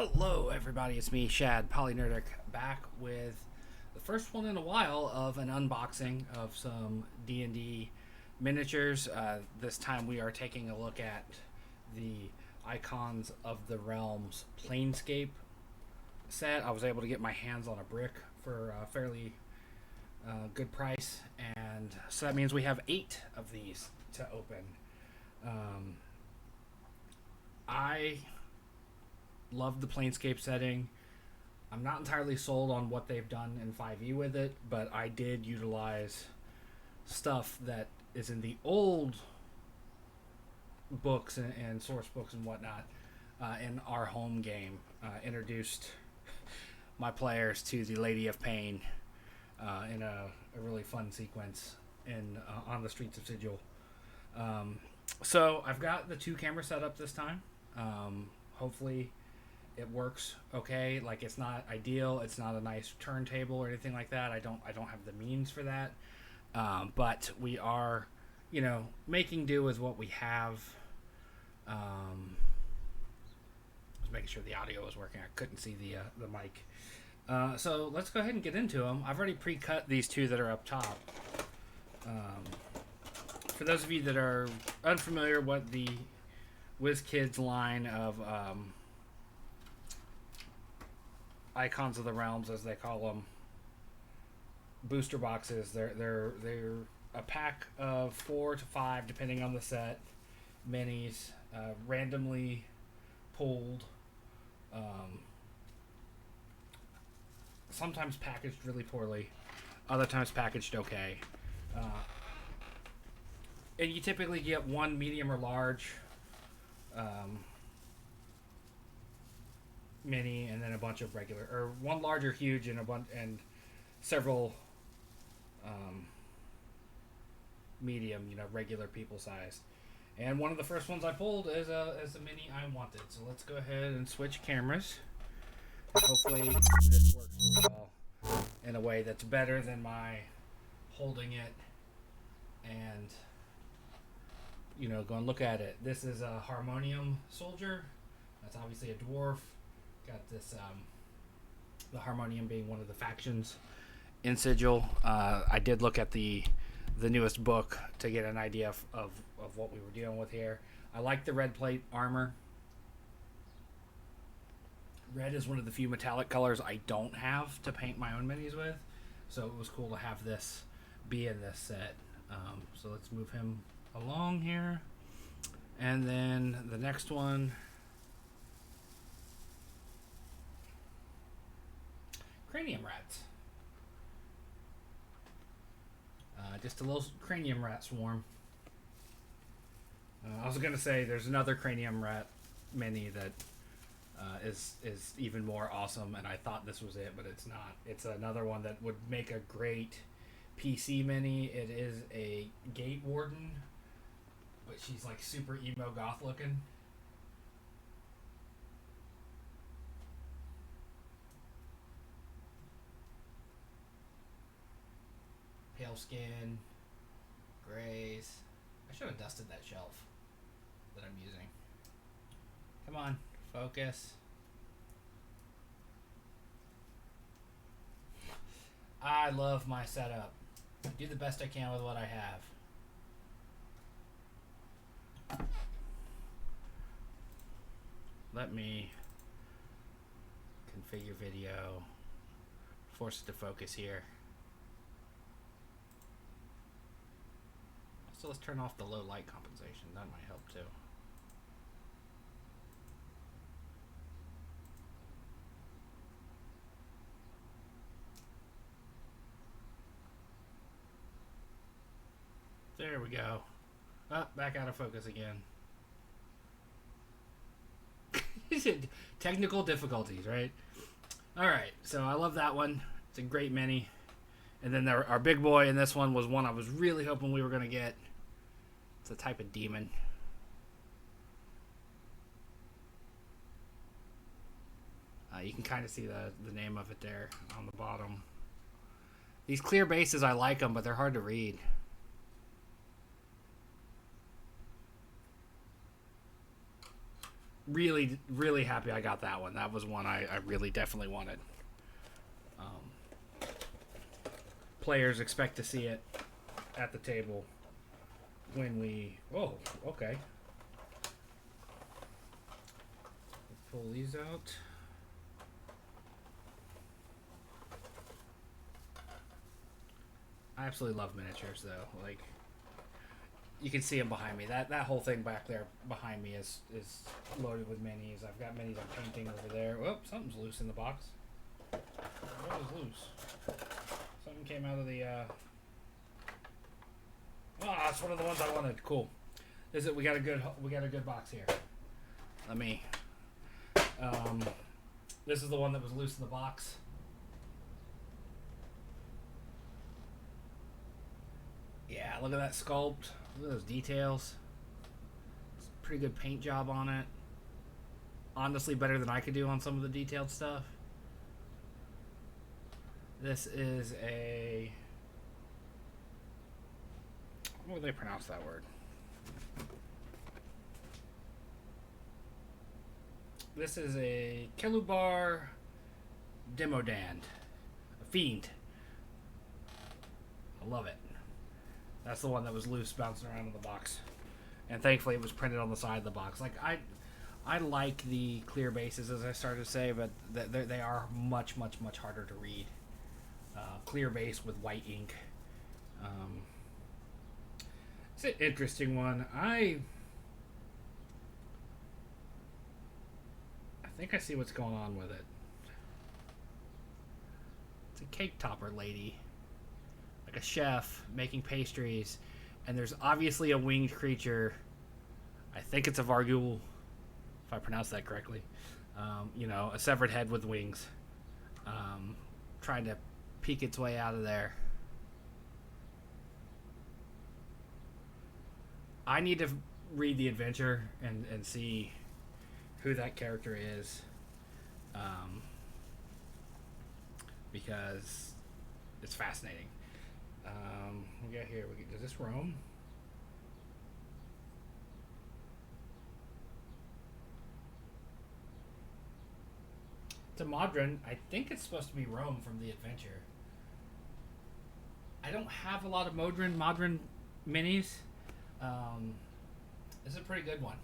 Hello, everybody. It's me, Shad, Polynerdic, back with the first one in a while of an unboxing of some D&D miniatures. This time we are taking a look at the Icons of the Realms Planescape set. I was able to get my hands on a brick for a fairly good price, and so that means we have 8 of these to open. I love the Planescape setting. I'm not entirely sold on what they've done in 5e with it, but I did utilize stuff that is in the old books and source books and whatnot in our home game. Introduced my players to the Lady of Pain in a really fun sequence on the streets of Sigil. So I've got the 2 camera setup this time. Hopefully it works okay. Like, it's not ideal, it's not a nice turntable or anything like that. I don't have the means for that, but we are, making do with what we have. Just making sure the audio was working. I couldn't see the mic. So let's go ahead and get into them. I've already pre-cut these 2 that are up top. For those of you that are unfamiliar, what the Wizkids line of Icons of the Realms, as they call them, booster boxes. They're a pack of 4 to 5, depending on the set, minis, randomly pulled, sometimes packaged really poorly, other times packaged okay. And you typically get one medium or large mini, and then a bunch of regular, or one large or huge, and and several medium, regular people size. And one of the first ones I pulled is a mini I wanted. So let's go ahead and switch cameras. And hopefully this works in a way that's better than my holding it and going look at it. This is a Harmonium Soldier. That's obviously a dwarf. Got this, the Harmonium being one of the factions in Sigil. I did look at the newest book to get an idea of what we were dealing with here. I like the red plate armor. Red is one of the few metallic colors I don't have to paint my own minis with, so it was cool to have this be in this set. So let's move him along here. And then the next one, Cranium Rats. Just a little Cranium Rat swarm. I was going to say there's another Cranium Rat mini that is even more awesome, and I thought this was it, but it's not. It's another one that would make a great PC mini. It is a Gate Warden, but she's like super emo goth looking. Pale skin, grays. I should have dusted that shelf that I'm using. Come on, focus. I love my setup. Do the best I can with what I have. Let me configure video. Force it to focus here. So let's turn off the low light compensation. That might help too. There we go. Back out of focus again. Technical difficulties, right? Alright, so I love that one. It's a great mini. And then our big boy in this one was one I was really hoping we were going to get. It's a type of demon. You can kind of see the name of it there on the bottom. These clear bases, I like them, but they're hard to read. really, really happy I got that one. That was one I really definitely wanted. Players expect to see it at the table when we... Oh, okay. Pull these out. I absolutely love miniatures, though. Like, you can see them behind me. That whole thing back there behind me is loaded with minis. I've got minis I'm painting over there. Oh, something's loose in the box. What is loose? Something came out of the... Oh, it's one of the ones I wanted. Cool. We got a good box here. Let me... this is the one that was loose in the box. Yeah, look at that sculpt. Look at those details. It's a pretty good paint job on it. Honestly, better than I could do on some of the detailed stuff. This is a... What would they pronounce that word? This is a Kelubar Demodand. A fiend. I love it. That's the one that was loose bouncing around in the box. And thankfully it was printed on the side of the box. Like, I like the clear bases, as I started to say, but they are much, much, much harder to read. Clear base with white ink. It's an interesting one. I think I see what's going on with it. It's a cake topper lady. Like a chef making pastries. And there's obviously a winged creature. I think it's a Vargul, if I pronounce that correctly. You know, a severed head with wings. Trying to peek its way out of there. I need to read the adventure and see who that character is. Because it's fascinating. We got here. Does this roam? It's a Modron. I think it's supposed to be Rome from the adventure. I don't have a lot of Modron minis. This is a pretty good one.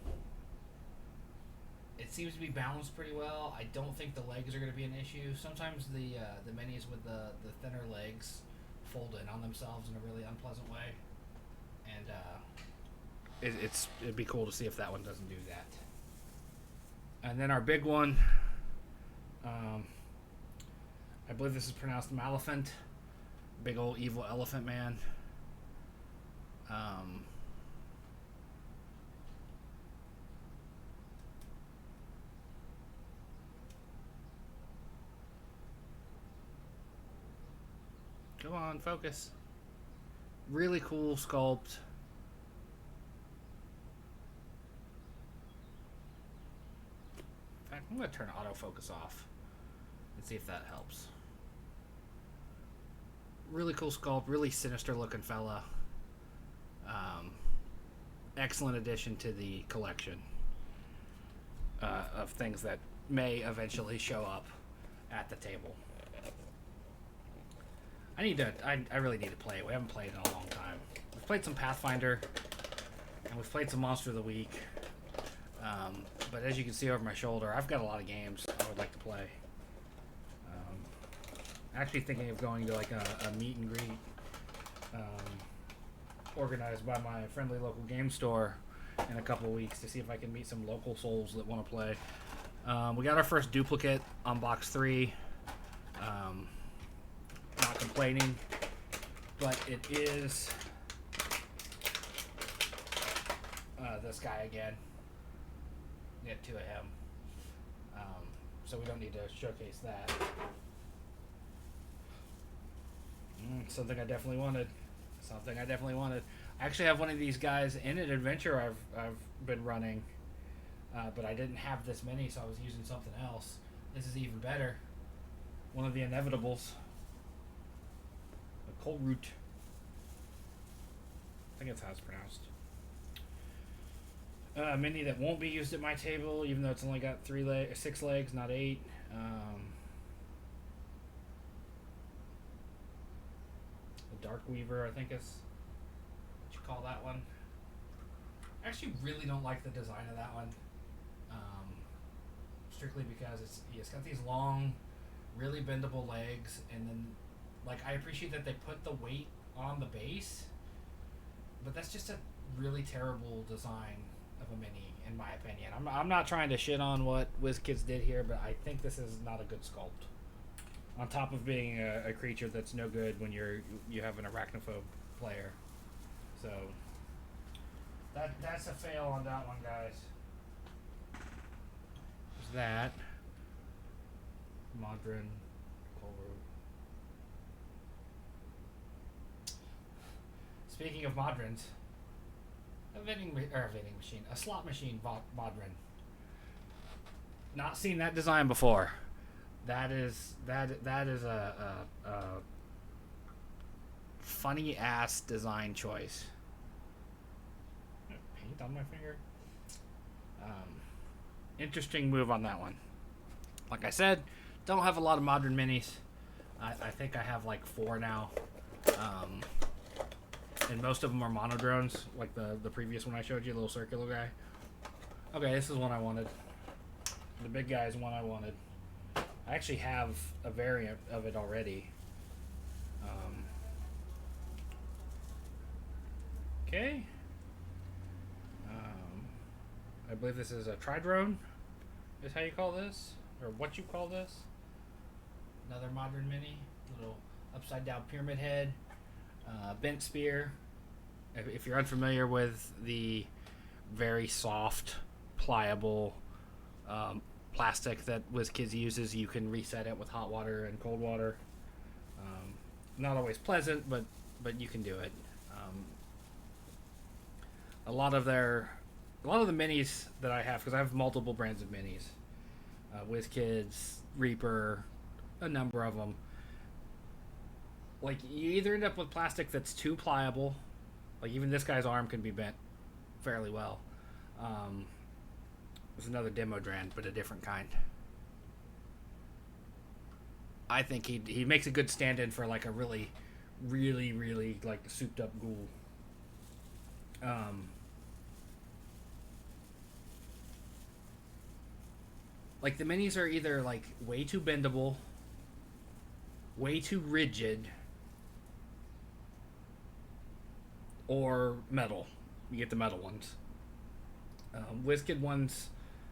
It seems to be balanced pretty well. I don't think the legs are going to be an issue. Sometimes the minis with the thinner legs fold in on themselves in a really unpleasant way, and it'd be cool to see if that one doesn't do that. And then our big one, I believe this is pronounced Maleficent, big old evil elephant man. Come on, focus. Really cool sculpt. In fact, I'm going to turn autofocus off and see if that helps. Really cool sculpt, really sinister looking fella. Excellent addition to the collection of things that may eventually show up at the table. I really need to play it. We haven't played in a long time. We've played some Pathfinder, and we've played some Monster of the Week. But as you can see over my shoulder, I've got a lot of games I would like to play. Actually thinking of going to like a meet and greet organized by my friendly local game store in a couple of weeks to see if I can meet some local souls that want to play. We got our first duplicate on box 3. Not complaining, but it is this guy again. Get 2 of him, so we don't need to showcase that. Something I definitely wanted. I actually have one of these guys in an adventure I've been running, but I didn't have this many, so I was using something else. This is even better. One of the inevitables. Cold root. I think that's how it's pronounced. Mini that won't be used at my table, even though it's only got 6 legs, not 8. The Dark Weaver, I think is what you call that one. I actually really don't like the design of that one. Strictly because it's got these long, really bendable legs, and then like I appreciate that they put the weight on the base, but that's just a really terrible design of a mini, in my opinion. I'm not trying to shit on what Wizkids did here, but I think this is not a good sculpt. On top of being a creature that's no good when you have an arachnophobe player, so that's a fail on that one, guys. There's that Modern Cold. Speaking of Modrons, a slot machine Modron. Not seen that design before. That is a funny ass design choice. Paint on my finger. Interesting move on that one. Like I said, don't have a lot of modern minis. I think I have like 4 now. And most of them are monodrones, like the previous one I showed you, the little circular guy. Okay, this is one I wanted. The big guy is one I wanted. I actually have a variant of it already. Okay. I believe this is a tridrone, is how you call this, or what you call this. Another modern mini, little upside down pyramid head, bent spear. If you're unfamiliar with the very soft, pliable plastic that Wizkids uses, you can reset it with hot water and cold water. Not always pleasant, but you can do it. A lot of the minis that I have, because I have multiple brands of minis, Wizkids, Reaper, a number of them. Like, you either end up with plastic that's too pliable, like even this guy's arm can be bent fairly well. There's another demo brand, but a different kind. I think he makes a good stand-in for like a really, really, really like souped up ghoul. Like the minis are either like way too bendable, way too rigid, or metal. You get the metal ones. Wizkid ones,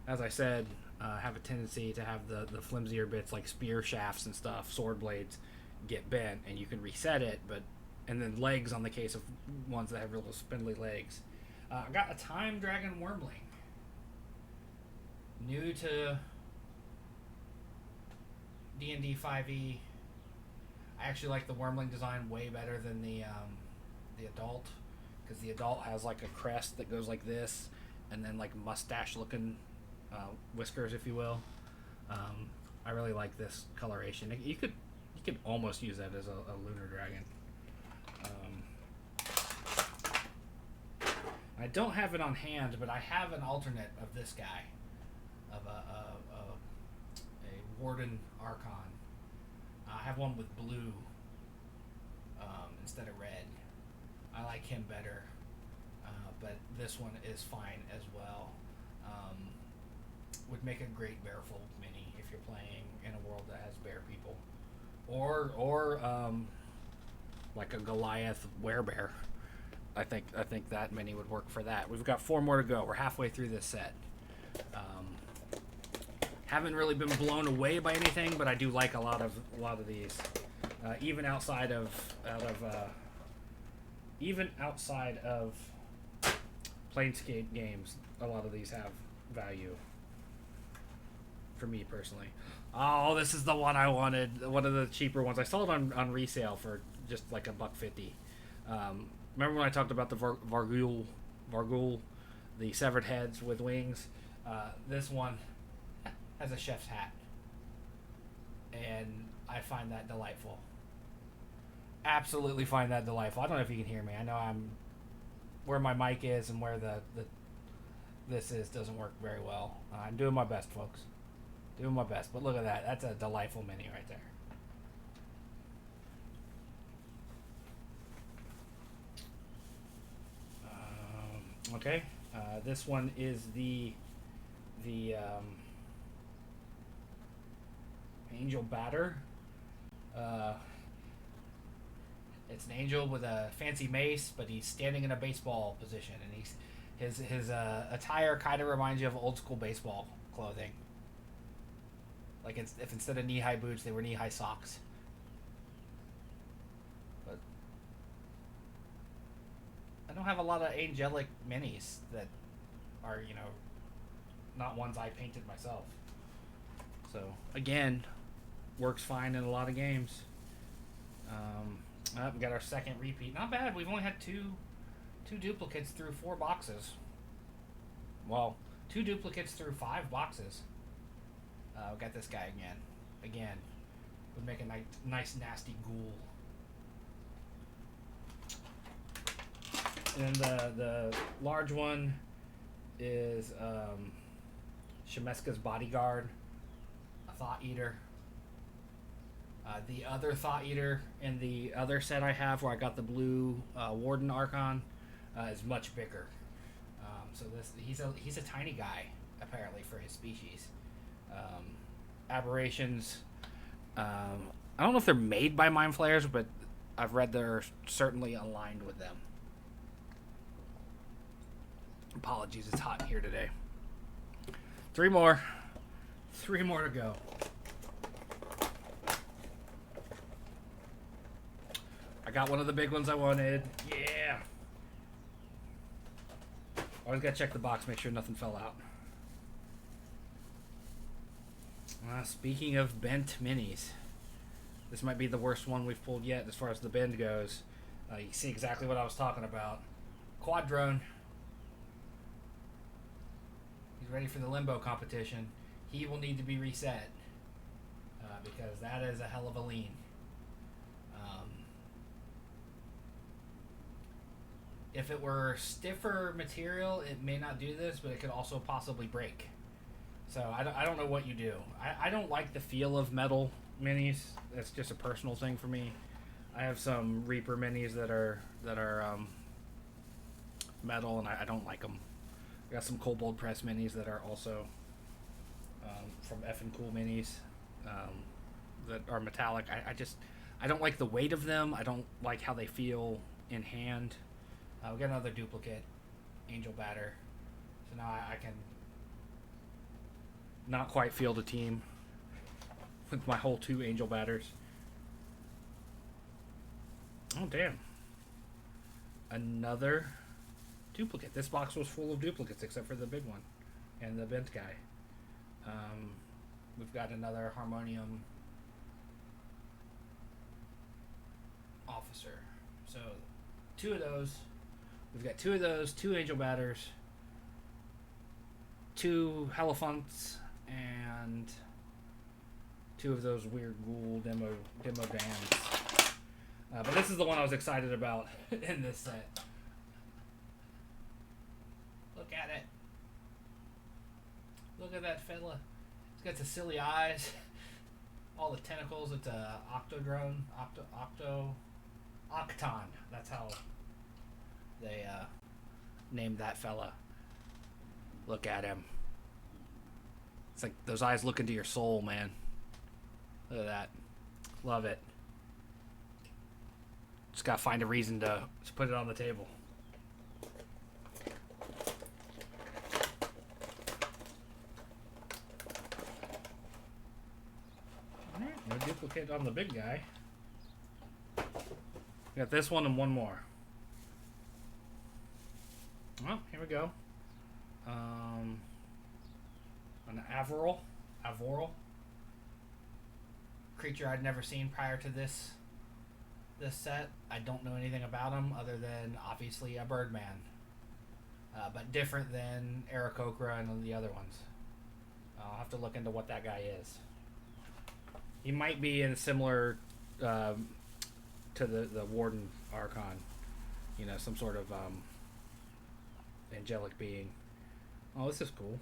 as I said, have a tendency to have the flimsier bits like spear shafts and stuff, sword blades, get bent, and you can reset it. And then legs on the case of ones that have real spindly legs. I got a Time Dragon Wormling. New to D&D 5e. I actually like the Wormling design way better than the adult, because the adult has like a crest that goes like this, and then like mustache looking whiskers, if you will. I really like this coloration. You could almost use that as a lunar dragon. I don't have it on hand, but I have an alternate of this guy, of a Warden Archon. I have one with blue instead of red. I like him better, but this one is fine as well. Would make a great Bearful mini if you're playing in a world that has bear people, or like a Goliath werebear. I think that mini would work for that. We've got 4 more to go. We're halfway through this set. Haven't really been blown away by anything, but I do like a lot of these. Even outside of Planescape games, a lot of these have value for me personally. Oh, this is the one I wanted. One of the cheaper ones. I saw it on resale for just like $1.50. Remember when I talked about the Vargul, the severed heads with wings? This one has a chef's hat, and I find that delightful. Absolutely find that delightful. I don't know if you can hear me. I know I'm where my mic is and where the this doesn't work very well. I'm doing my best, folks. Doing my best. But look at that. That's a delightful mini right there. Okay. This one is the Angel Batter. It's an angel with a fancy mace, but he's standing in a baseball position, and his attire kind of reminds you of old school baseball clothing. Like if instead of knee-high boots, they were knee-high socks. But I don't have a lot of angelic minis that are, not ones I painted myself. So again, works fine in a lot of games. We got our second repeat. Not bad. We've only had two duplicates through 4 boxes. Well, 2 duplicates through 5 boxes. We got this guy again. Again, would make a nice nasty ghoul. And the large one is Shemeska's Bodyguard, a Thought Eater. The other Thought Eater in the other set I have, where I got the blue Warden Archon, is much bigger. So he's a tiny guy apparently for his species. Aberrations. I don't know if they're made by Mind Flayers, but I've read they're certainly aligned with them. Apologies, it's hot in here today. 3 more. 3 more to go. I got one of the big ones I wanted. Yeah. Always gotta check the box, make sure nothing fell out. Speaking of bent minis, this might be the worst one we've pulled yet as far as the bend goes. You see exactly what I was talking about. Quad Drone. He's ready for the Limbo competition. He will need to be reset because that is a hell of a lean. If it were stiffer material, it may not do this, but it could also possibly break. So I don't know what you do. I don't like the feel of metal minis. That's just a personal thing for me. I have some Reaper minis that are metal, and I don't like them. I got some Kobold Press minis that are also from Effin' Cool Minis that are metallic. I don't like the weight of them. I don't like how they feel in hand. We got another duplicate, Angel Batter. So now I can not quite field a team with my whole 2 Angel Batters. Oh, damn. Another duplicate. This box was full of duplicates except for the big one and the bent guy. We've got another Harmonium Officer. So 2 of those. We've got 2 of those, 2 Angel Batters, 2 Hierophants, and 2 of those weird ghoul demo dams. But this is the one I was excited about in this set. Look at it. Look at that fella. It's got the silly eyes. All the tentacles. It's a Octodrone. Octon. That's how they named that fella. Look at him. It's like those eyes look into your soul, man. Look at that. Love it. Just gotta find a reason to put it on the table. Alright, no duplicate on the big guy. We got this one and one more. Well, here we go. An Avoral. Creature I'd never seen prior to this set. I don't know anything about him other than obviously a Birdman. But different than Aarakocra and the other ones. I'll have to look into what that guy is. He might be in similar to the Warden Archon. You know, some sort of angelic being. Oh, this is cool.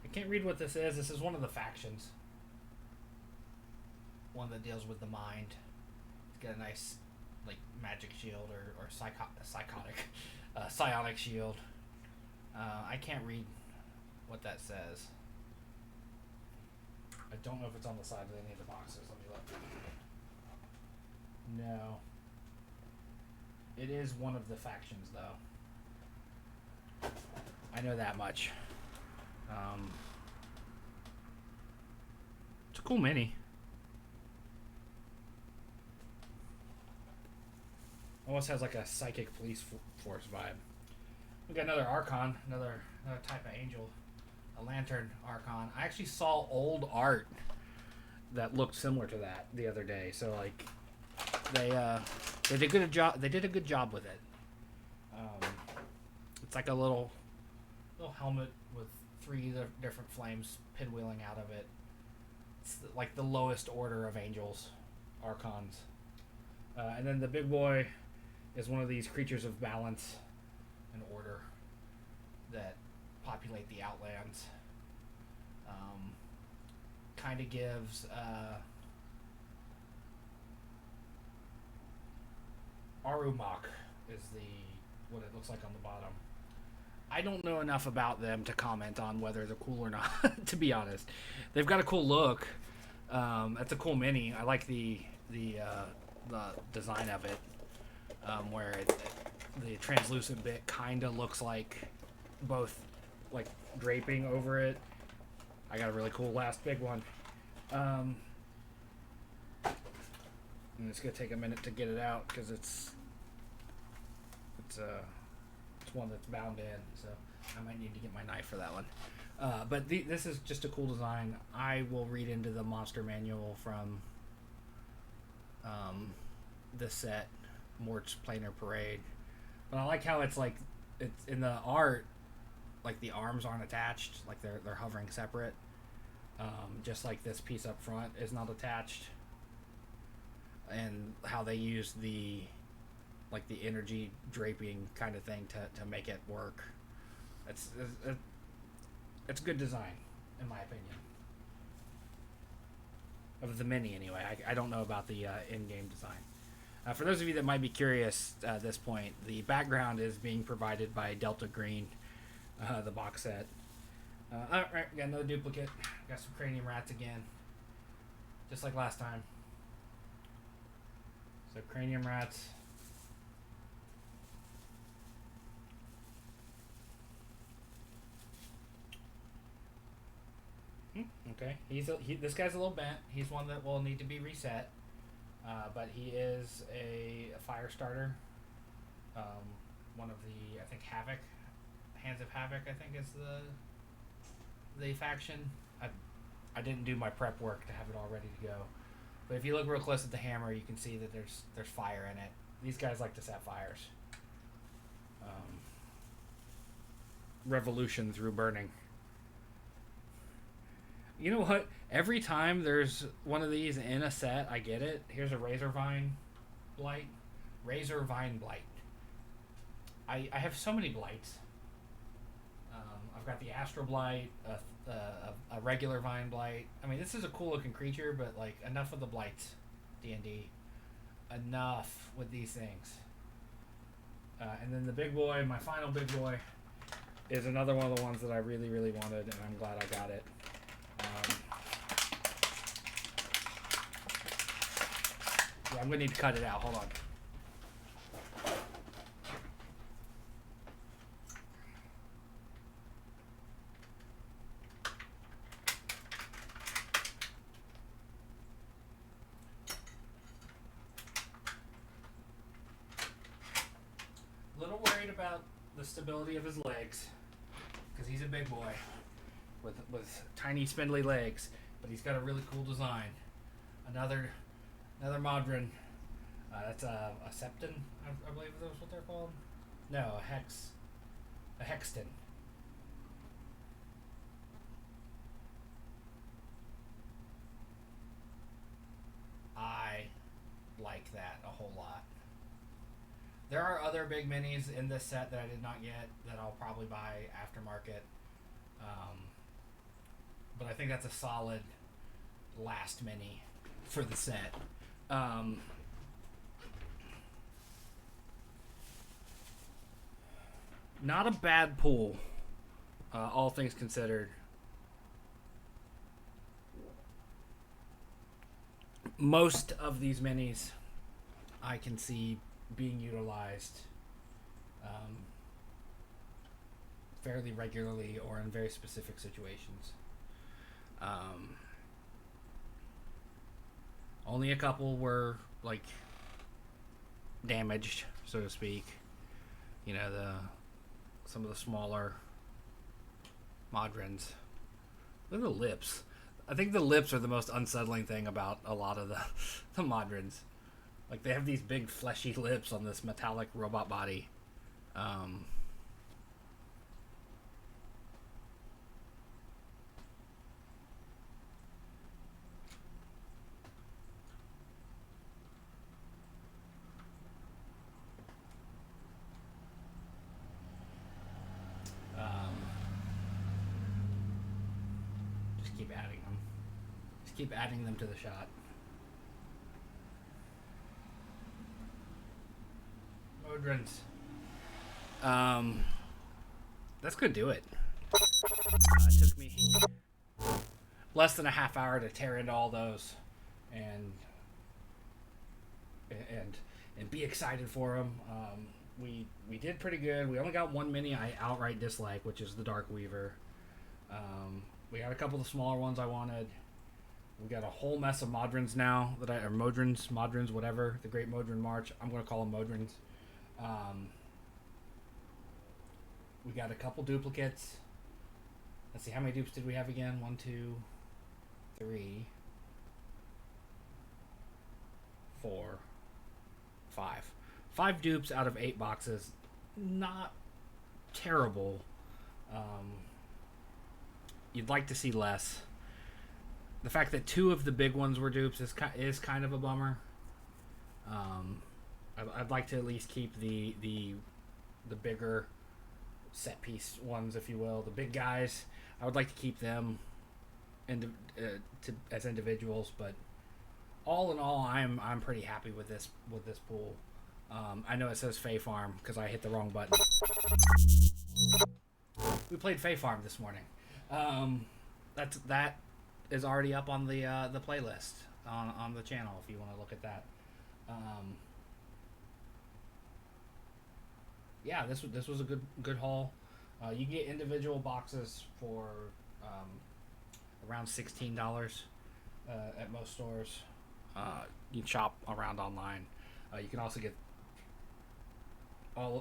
I can't read what this is. This is one of the factions. One that deals with the mind. It's got a nice, like, magic shield or psionic shield. I can't read what that says. I don't know if it's on the side of any of the boxes. Let me look. No. It is one of the factions, though. I know that much. It's a cool mini. Almost has like a psychic police force vibe. We got another Archon, another type of angel, a Lantern Archon. I actually saw old art that looked similar to that the other day. So like, they did a good job. They did a good job with it. It's like a little helmet with 3 different flames pinwheeling out of it. It's like the lowest order of angels, Archons. And then the big boy is one of these creatures of balance and order that populate the Outlands. Kind of gives Arumach is what it looks like on the bottom. I don't know enough about them to comment on whether they're cool or not. To be honest, they've got a cool look. That's a cool mini. I like the design of it, where the translucent bit kind of looks like both like draping over it. I got a really cool last big one. And it's gonna take a minute to get it out because it's one that's bound in, so I might need to get my knife for that one. But this is just a cool design. I will read into the monster manual from this set, Mort's Planar Parade. But I like how it's in the art, like the arms aren't attached, like they're hovering separate. Just like this piece up front is not attached, and how they use the energy draping kind of thing to make it work. It's good design, in my opinion. Of the mini, anyway. I don't know about the in-game design. For those of you that might be curious at this point, the background is being provided by Delta Green, the box set. Alright, we got another duplicate. Got some cranium rats again. Just like last time. So cranium rats. Okay, this guy's a little bent. He's one that will need to be reset, but he is a fire starter. One of the, I think, Havoc, Hands of Havoc, I think is the faction. I didn't do my prep work to have it all ready to go, but if you look real close at the hammer, you can see that there's fire in it. These guys like to set fires. Revolution through burning. You know what? Every time there's one of these in a set, I get it. Here's a Razor Vine Blight. Razor Vine Blight. I have so many blights. I've got the Astro Blight, a regular Vine Blight. I mean, this is a cool looking creature, but like enough of the blights, D&D. Enough with these things. And then the big boy, my final big boy, is another one of the ones that I really, really wanted, and I'm glad I got it. Yeah, I'm gonna need to cut it out. Hold on. A little worried about the stability of his legs, because he's a big boy with tiny spindly legs, but he's got a really cool design. Another Modron. That's a Septon, I believe that's what they're called. No, a Hexton. There are other big minis in this set that I did not get that I'll probably buy aftermarket. Um, but I think that's a solid last mini for the set. Not a bad pull, all things considered. Most of these minis I can see being utilized fairly regularly or in very specific situations. Only a couple were like damaged, so to speak. You know, some of the smaller Modrons. Look at the lips. I think the lips are the most unsettling thing about a lot of the Modrons. Like, they have these big fleshy lips on this metallic robot body. Just keep adding them. Just keep adding them to the shot. Modrons. That's gonna do it. It took me less than a half hour to tear into all those, and be excited for them. We did pretty good. We only got one mini I outright dislike, which is the Dark Weaver. We got a couple of the smaller ones I wanted. We got a whole mess of Modrons now or Modrons, whatever. The Great Modron March. I'm gonna call them Modrons. We got a couple duplicates. Let's see, how many dupes did we have again? 1, 2, 3, 4, 5. 5 dupes out of 8 boxes. Not terrible. You'd like to see less. The fact that 2 of the big ones were dupes is kind of a bummer. I'd like to at least keep the bigger set piece ones, if you will, the big guys. I would like to keep them as individuals, but all in all, I'm pretty happy with this pool. I know it says Fae Farm because I hit the wrong button. We played Fae Farm this morning. That is already up on the playlist on the channel if you want to look at that. Yeah, this was a good haul. You get individual boxes for around $16 at most stores. You can shop around online. You can also get a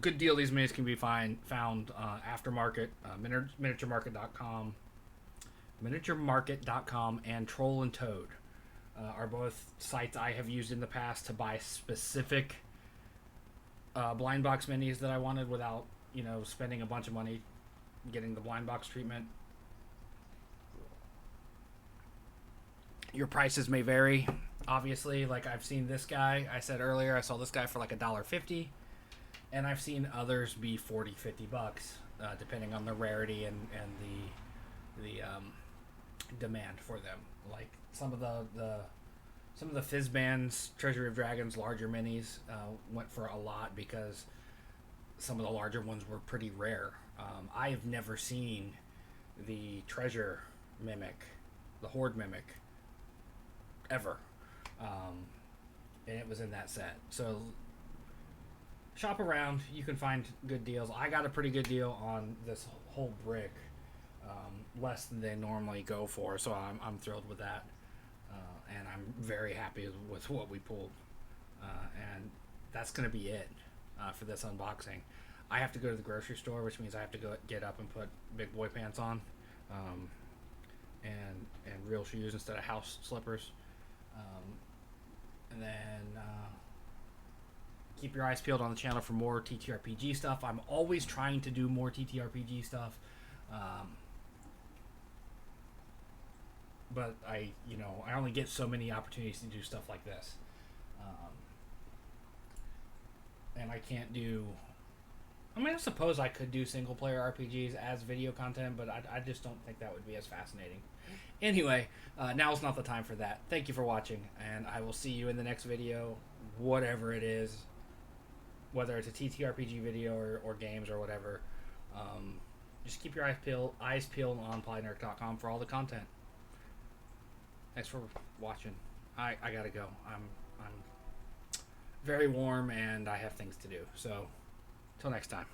good deal. These minis can be found aftermarket, miniaturemarket.com, and Troll and Toad are both sites I have used in the past to buy specific blind box minis that I wanted without, spending a bunch of money getting the blind box treatment. Your prices may vary, obviously. Like, I've seen this guy, I said earlier, I saw this guy for like $1.50, and I've seen others be $40-$50, depending on the rarity and the demand for them. Like some of the Fizzbands, Treasury of Dragons, larger minis went for a lot because some of the larger ones were pretty rare. I have never seen the Treasure Mimic, the Horde Mimic, ever. And it was in that set. So shop around. You can find good deals. I got a pretty good deal on this whole brick. Less than they normally go for. So I'm thrilled with that. And I'm very happy with what we pulled. And that's going to be it for this unboxing. I have to go to the grocery store, which means I have to go get up and put big boy pants on, and real shoes instead of house slippers. And then keep your eyes peeled on the channel for more TTRPG stuff. I'm always trying to do more TTRPG stuff. But I only get so many opportunities to do stuff like this. and I can't do. I mean, I suppose I could do single player RPGs as video content, but I just don't think that would be as fascinating. Anyway, now's not the time for that. Thank you for watching, and I will see you in the next video, whatever it is, whether it's a TTRPG video or games or whatever. Just keep your eyes peeled on Polynerdic.com for all the content. Thanks for watching. I gotta go. I'm very warm and I have things to do. So, till next time.